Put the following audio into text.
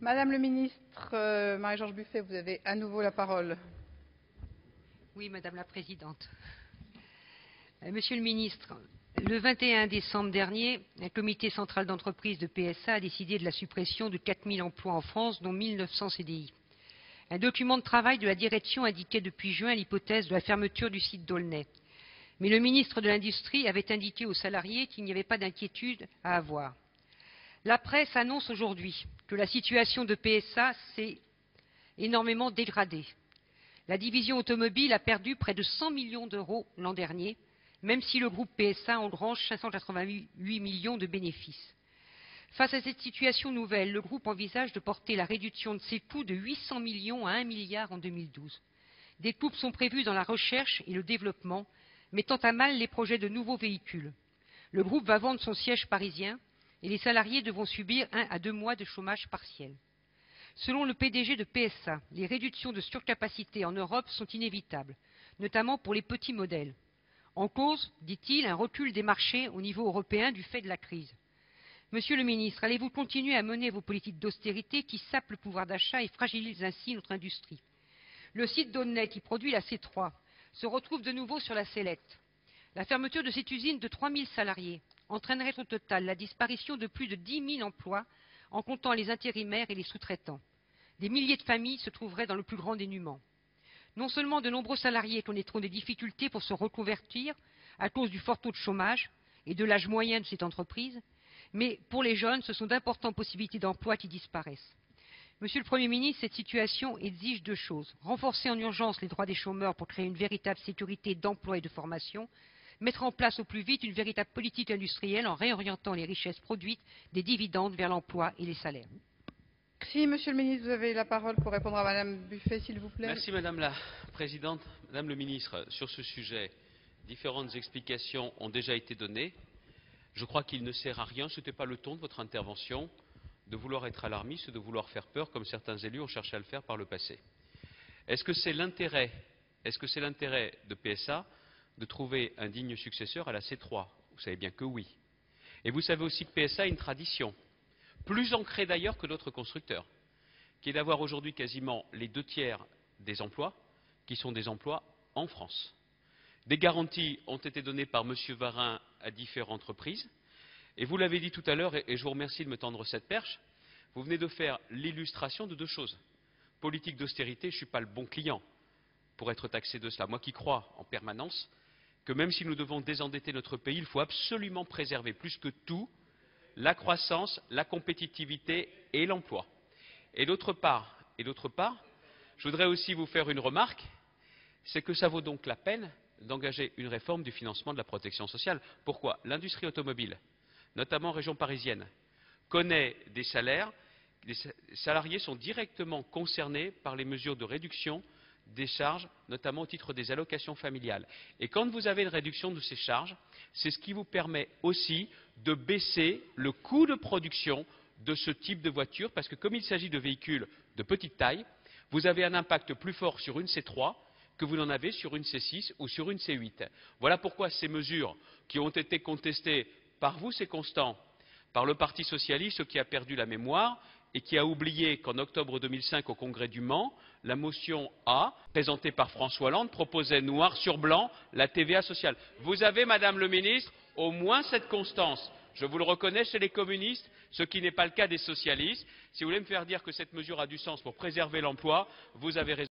Madame le ministre, Marie-Georges Buffet, vous avez à nouveau la parole. Oui, Madame la Présidente. Monsieur le ministre, le 21 décembre dernier, un comité central d'entreprise de PSA a décidé de la suppression de 4 000 emplois en France, dont 1 900 CDI. Un document de travail de la direction indiquait depuis juin l'hypothèse de la fermeture du site d'Aulnay. Mais le ministre de l'Industrie avait indiqué aux salariés qu'il n'y avait pas d'inquiétude à avoir. La presse annonce aujourd'hui que la situation de PSA s'est énormément dégradée. La division automobile a perdu près de 100 millions d'euros l'an dernier, même si le groupe PSA engrange 588 millions de bénéfices. Face à cette situation nouvelle, le groupe envisage de porter la réduction de ses coûts de 800 millions à 1 milliard en 2012. Des coupes sont prévues dans la recherche et le développement, mettant à mal les projets de nouveaux véhicules. Le groupe va vendre son siège parisien et les salariés devront subir 1 à 2 mois de chômage partiel. Selon le PDG de PSA, les réductions de surcapacité en Europe sont inévitables, notamment pour les petits modèles. En cause, dit-il, un recul des marchés au niveau européen du fait de la crise. Monsieur le ministre, allez-vous continuer à mener vos politiques d'austérité qui sapent le pouvoir d'achat et fragilisent ainsi notre industrie? Le site d'Aulnay, qui produit la C3, se retrouve de nouveau sur la sellette. La fermeture de cette usine de 3 000 salariés entraînerait au total la disparition de plus de 10 000 emplois en comptant les intérimaires et les sous-traitants. Des milliers de familles se trouveraient dans le plus grand dénuement. Non seulement de nombreux salariés connaîtront des difficultés pour se reconvertir à cause du fort taux de chômage et de l'âge moyen de cette entreprise, mais pour les jeunes, ce sont d'importantes possibilités d'emploi qui disparaissent. Monsieur le Premier ministre, cette situation exige 2 choses. Renforcer en urgence les droits des chômeurs pour créer une véritable sécurité d'emploi et de formation, mettre en place au plus vite une véritable politique industrielle en réorientant les richesses produites des dividendes vers l'emploi et les salaires. Merci, Monsieur le ministre. Vous avez la parole pour répondre à Madame Buffet, s'il vous plaît. Merci Madame la Présidente. Madame le ministre, sur ce sujet, différentes explications ont déjà été données. Je crois qu'il ne sert à rien, ce n'était pas le ton de votre intervention, de vouloir être alarmiste, de vouloir faire peur, comme certains élus ont cherché à le faire par le passé. Est-ce que c'est l'intérêt de PSA de trouver un digne successeur à la C3? Vous savez bien que oui. Et vous savez aussi que PSA a une tradition, plus ancrée d'ailleurs que d'autres constructeurs, qui est d'avoir aujourd'hui quasiment les 2/3 des emplois qui sont des emplois en France. Des garanties ont été données par M. Varin à différentes reprises. Et vous l'avez dit tout à l'heure, et je vous remercie de me tendre cette perche, vous venez de faire l'illustration de 2 choses. Politique d'austérité, je ne suis pas le bon client pour être taxé de cela. Moi qui crois en permanence que même si nous devons désendetter notre pays, il faut absolument préserver plus que tout la croissance, la compétitivité et l'emploi. Et d'autre part, je voudrais aussi vous faire une remarque, c'est que ça vaut donc la peine d'engager une réforme du financement de la protection sociale. Pourquoi? L'industrie automobile, notamment en région parisienne, connaît des salaires, les salariés sont directement concernés par les mesures de réduction des charges, notamment au titre des allocations familiales. Et quand vous avez une réduction de ces charges, c'est ce qui vous permet aussi de baisser le coût de production de ce type de voiture, parce que comme il s'agit de véhicules de petite taille, vous avez un impact plus fort sur une C3 que vous n'en avez sur une C6 ou sur une C8. Voilà pourquoi ces mesures qui ont été contestées par vous, c'est constant, par le Parti socialiste qui a perdu la mémoire et qui a oublié qu'en octobre 2005, au Congrès du Mans, la motion A, présentée par François Hollande, proposait noir sur blanc la TVA sociale. Vous avez, Madame le ministre, au moins cette constance. Je vous le reconnais chez les communistes, ce qui n'est pas le cas des socialistes. Si vous voulez me faire dire que cette mesure a du sens pour préserver l'emploi, vous avez raison.